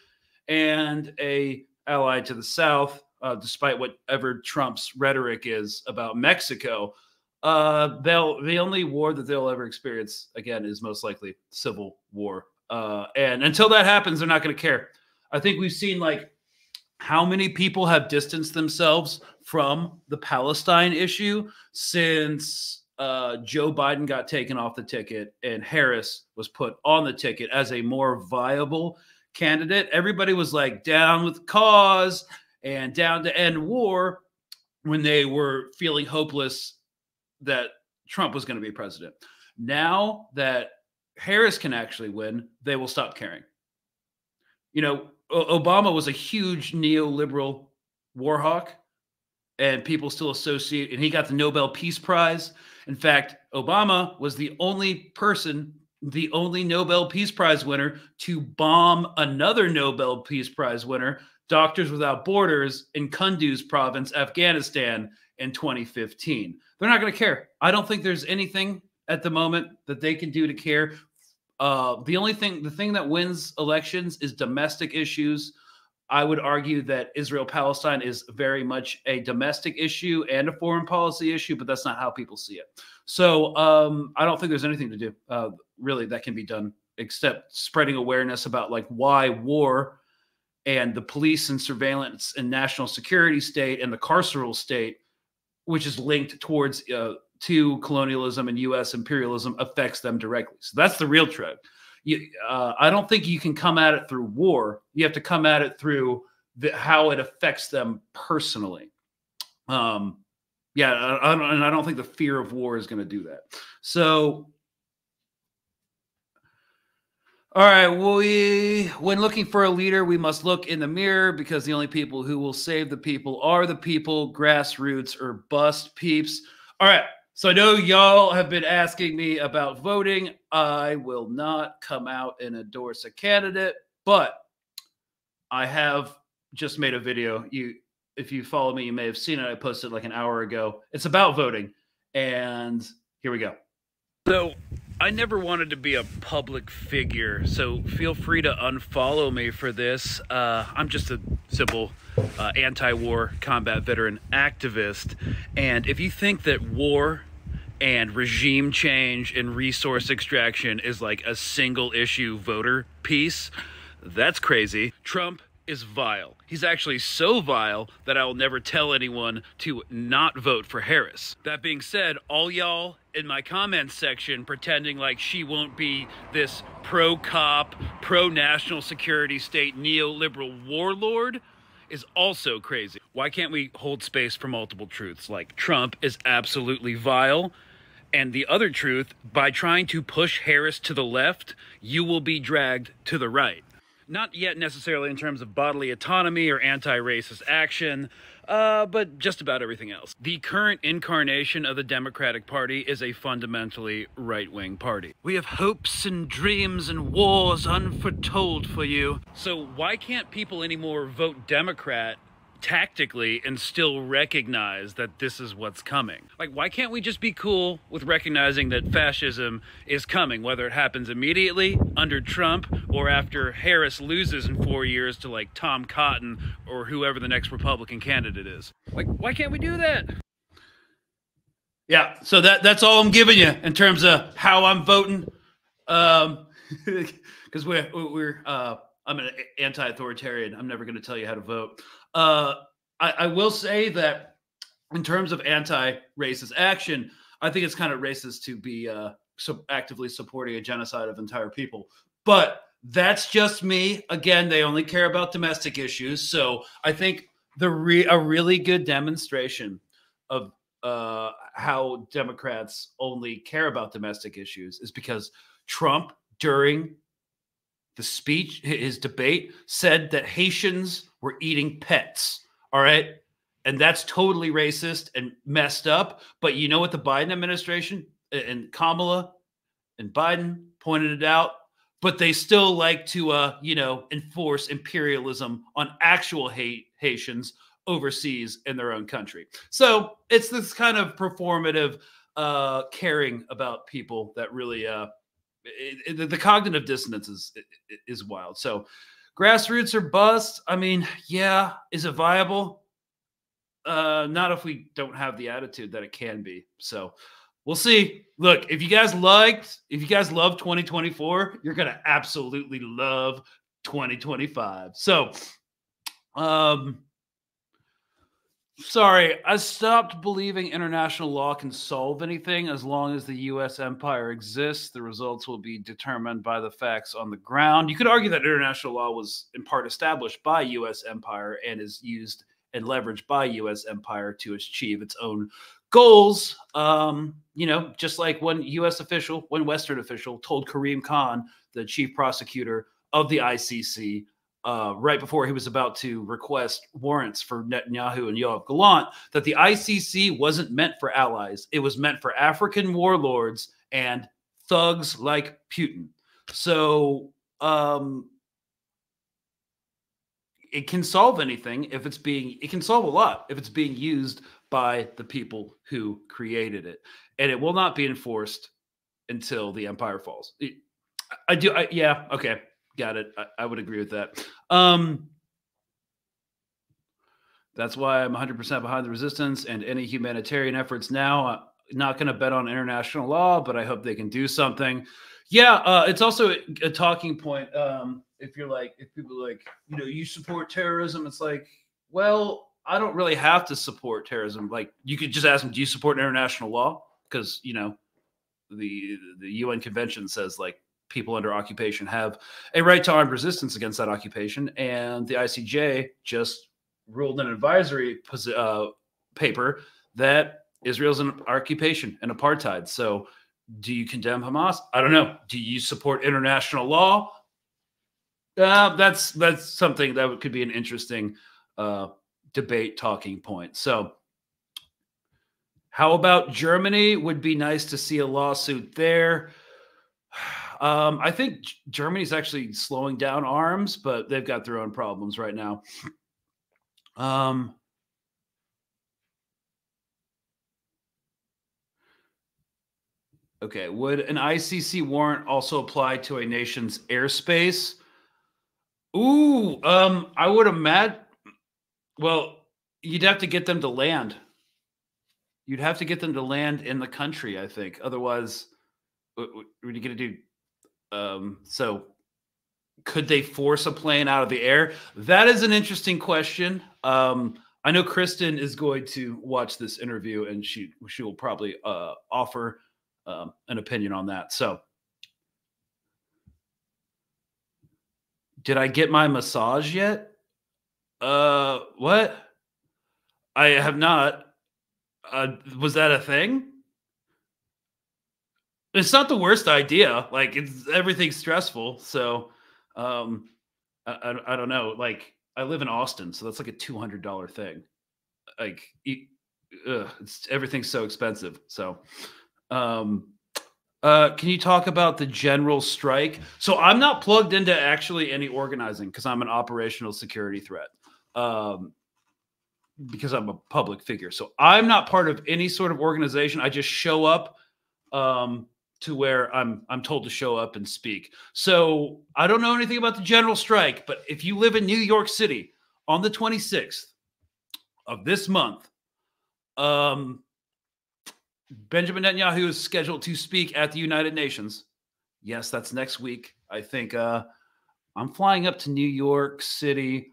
A: and a ally to the south, despite whatever Trump's rhetoric is about Mexico. The only war that they'll ever experience again is most likely civil war. And until that happens, they're not going to care. I think we've seen like how many people have distanced themselves from the Palestine issue since Joe Biden got taken off the ticket and Harris was put on the ticket as a more viable candidate. Everybody was like down with the cause and down to end war when they were feeling hopeless that Trump was going to be president. Now that Harris can actually win, they will stop caring. You know, Obama was a huge neoliberal war hawk, and people still associate, and he got the Nobel Peace Prize. In fact, Obama was the only Nobel Peace Prize winner to bomb another Nobel Peace Prize winner, Doctors Without Borders, in Kunduz province, Afghanistan, in 2015. They're not going to care. I don't think there's anything at the moment that they can do to care. The thing that wins elections is domestic issues. I would argue that Israel-Palestine is very much a domestic issue and a foreign policy issue, but that's not how people see it. So I don't think there's anything to do really that can be done except spreading awareness about like why war and the police and surveillance and national security state and the carceral state, which is linked towards to colonialism and U.S. imperialism, affects them directly. So that's the real threat. I don't think you can come at it through war. You have to come at it through how it affects them personally. And I don't think the fear of war is going to do that. So, all right, when looking for a leader, we must look in the mirror because the only people who will save the people are the people, grassroots or bust, peeps. All right. So I know y'all have been asking me about voting. I will not come out and endorse a candidate, but I have just made a video. If you follow me, you may have seen it. I posted like an hour ago. It's about voting, and here we go. So I never wanted to be a public figure, so feel free to unfollow me for this. I'm just a simple anti-war combat veteran activist, and if you think that war and regime change and resource extraction is like a single issue voter piece, that's crazy. Trump is vile. He's actually so vile that I will never tell anyone to not vote for Harris. That being said, all y'all in my comments section pretending like she won't be this pro-cop, pro-national security state neoliberal warlord is also crazy. Why can't we hold space for multiple truths? Like Trump is absolutely vile, and the other truth, by trying to push Harris to the left, you will be dragged to the right. Not yet necessarily in terms of bodily autonomy or anti-racist action, but just about everything else. The current incarnation of the Democratic Party is a fundamentally right-wing party. We have hopes and dreams and wars unforetold for you. So why can't people anymore vote Democrat tactically and still recognize that this is what's coming? Like, why can't we just be cool with recognizing that fascism is coming, whether it happens immediately under Trump or after Harris loses in 4 years to like Tom Cotton or whoever the next Republican candidate is? Like, why can't we do that? Yeah, so that's all I'm giving you in terms of how I'm voting. Because I'm an anti-authoritarian. I'm never going to tell you how to vote. I will say that in terms of anti-racist action, I think it's kind of racist to be actively supporting a genocide of entire people. But that's just me. Again, they only care about domestic issues. So I think a really good demonstration of how Democrats only care about domestic issues is because Trump, during the speech, his debate, said that Haitians were eating pets. All right. And that's totally racist and messed up. But you know what the Biden administration and Kamala and Biden pointed it out? But they still like to, enforce imperialism on actual Haitians overseas in their own country. So it's this kind of performative caring about people that really the cognitive dissonance is wild. So grassroots or bust. I mean, yeah, is it viable? Not if we don't have the attitude that it can be. So we'll see. Look, if you guys love 2024, you're gonna absolutely love 2025. So sorry, I stopped believing international law can solve anything. As long as the U.S. empire exists, the results will be determined by the facts on the ground. You could argue that international law was in part established by U.S. empire and is used and leveraged by U.S. empire to achieve its own goals. Just like one Western official told Karim Khan, the chief prosecutor of the ICC, right before he was about to request warrants for Netanyahu and Yoav Galant, that the ICC wasn't meant for allies. It was meant for African warlords and thugs like Putin. So it can solve anything it can solve a lot if it's being used by the people who created it. And it will not be enforced until the empire falls. Yeah, okay. Got it. I would agree with that. That's why I'm 100% behind the resistance and any humanitarian efforts now. I'm not going to bet on international law, but I hope they can do something. Yeah, it's also a talking point. If people are like, you support terrorism, it's like, well, I don't really have to support terrorism. Like, you could just ask them, do you support international law? Because, the UN convention says, like, people under occupation have a right to armed resistance against that occupation. And the ICJ just ruled an advisory paper that Israel's an occupation and apartheid. So do you condemn Hamas? I don't know. Do you support international law? That's something that could be an interesting debate talking point. So how about Germany? Would be nice to see a lawsuit there. I think Germany's actually slowing down arms, but they've got their own problems right now. Okay, would an ICC warrant also apply to a nation's airspace? Ooh, I would imagine. Well, you'd have to get them to land. You'd have to get them to land in the country, I think. Otherwise, what are you going to do? So could they force a plane out of the air? That is an interesting question. I know Kristen is going to watch this interview, and she will probably offer an opinion on that. So did I get my massage yet? What? I have not. Was that a thing? It's not the worst idea. Like, everything's stressful. So I don't know. Like, I live in Austin, so that's like a $200 thing. Like, everything's so expensive. So can you talk about the general strike? So I'm not plugged into actually any organizing because I'm an operational security threat. Because I'm a public figure. So I'm not part of any sort of organization. I just show up to where I'm told to show up and speak. So I don't know anything about the general strike, but if you live in New York City on the 26th of this month, Benjamin Netanyahu is scheduled to speak at the United Nations. Yes, that's next week. I think I'm flying up to New York City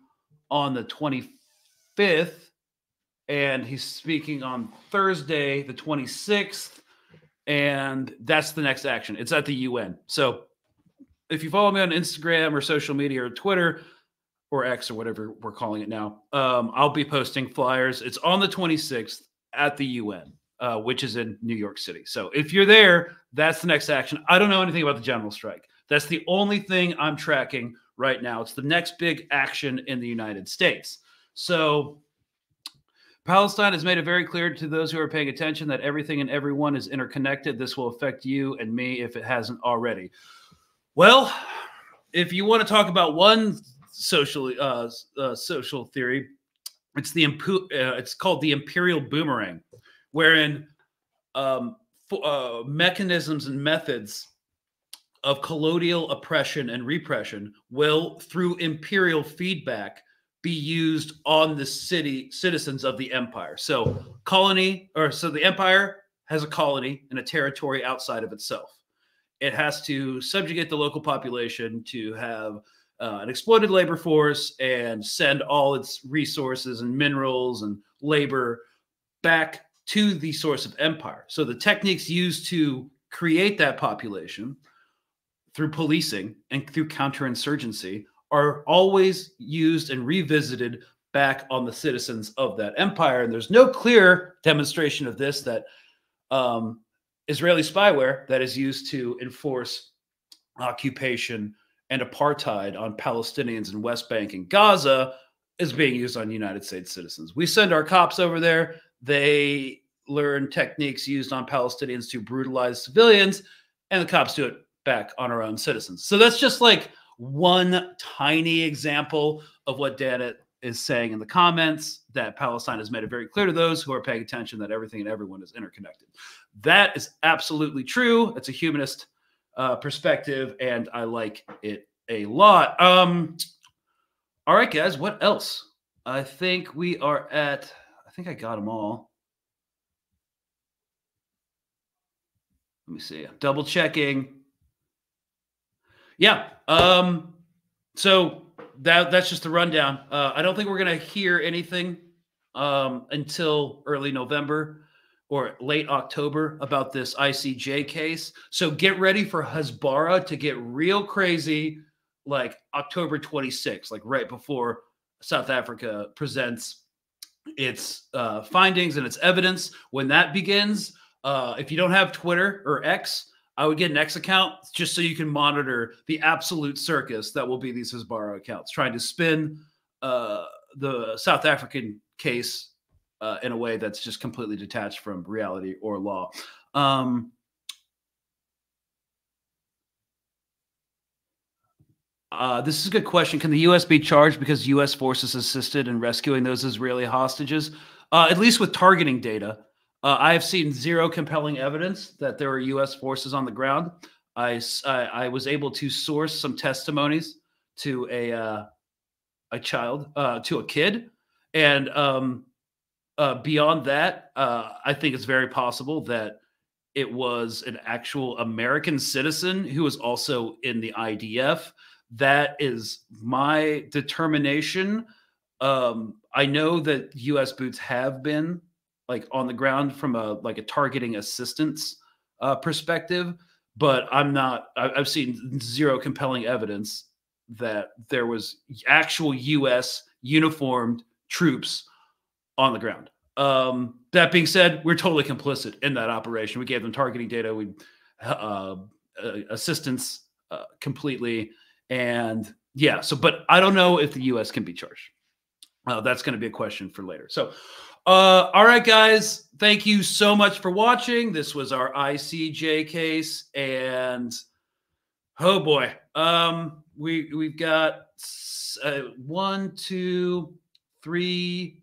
A: on the 25th. And he's speaking on Thursday, the 26th. And that's the next action. It's at the UN. So if you follow me on Instagram or social media or Twitter or X or whatever we're calling it now, I'll be posting flyers. It's on the 26th. at the UN, which is in New York City. So if you're there, that's the next action. I don't know anything about the general strike. That's the only thing I'm tracking right now. It's the next big action in the United States. So Palestine has made it very clear to those who are paying attention that everything and everyone is interconnected. This will affect you and me if it hasn't already. Well, if you want to talk about one social theory, it's called the imperial boomerang, wherein mechanisms and methods of colonial oppression and repression will, through imperial feedback, be used on the citizens of the empire. So the empire has a colony and a territory outside of itself. It has to subjugate the local population to have an exploited labor force and send all its resources and minerals and labor back to the source of empire. So the techniques used to create that population through policing and through counterinsurgency are always used and revisited back on the citizens of that empire. And there's no clear demonstration of this that Israeli spyware that is used to enforce occupation and apartheid on Palestinians in West Bank and Gaza is being used on United States citizens. We send our cops over there. They learn techniques used on Palestinians to brutalize civilians, and the cops do it back on our own citizens. So that's just like one tiny example of what Dana is saying in the comments, that Palestine has made it very clear to those who are paying attention that everything and everyone is interconnected. That is absolutely true. It's a humanist perspective, and I like it a lot. All right, guys, what else? I think we are at, I think I got them all. Let me see. I'm double checking. Yeah. So that's just the rundown. I don't think we're going to hear anything until early November or late October about this ICJ case. So get ready for Hasbara to get real crazy, like October 26th, like right before South Africa presents its findings and its evidence. When that begins, if you don't have Twitter or X, I would get an X account just so you can monitor the absolute circus that will be these Hasbara accounts, trying to spin the South African case in a way that's just completely detached from reality or law. This is a good question. Can the U.S. be charged because U.S. forces assisted in rescuing those Israeli hostages? At least with targeting data. I have seen zero compelling evidence that there were U.S. forces on the ground. I was able to source some testimonies to a kid. And beyond that, I think it's very possible that it was an actual American citizen who was also in the IDF. That is my determination. I know that U.S. boots have been like on the ground from a targeting assistance perspective, but I've seen zero compelling evidence that there was actual U.S. uniformed troops on the ground. That being said, we're totally complicit in that operation. We gave them targeting data, we assistance completely, and yeah. So, but I don't know if the U.S. can be charged. That's going to be a question for later. So, all right, guys, thank you so much for watching. This was our ICJ case, and oh boy, we've got 1, 2, 3.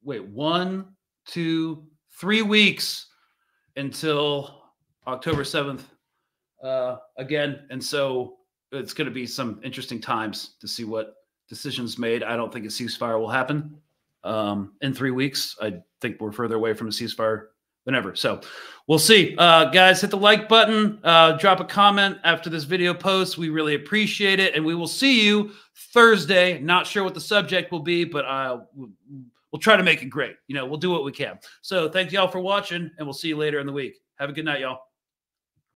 A: Wait, 1, 2, 3 weeks until October 7th again, and so it's going to be some interesting times to see what decisions made. I don't think a ceasefire will happen in 3 weeks. I think we're further away from a ceasefire than ever. So we'll see. Guys, hit the like button. Drop a comment after this video post. We really appreciate it. And we will see you Thursday. Not sure what the subject will be, but we'll try to make it great. You know, we'll do what we can. So thank you all for watching, and we'll see you later in the week. Have a good night, y'all.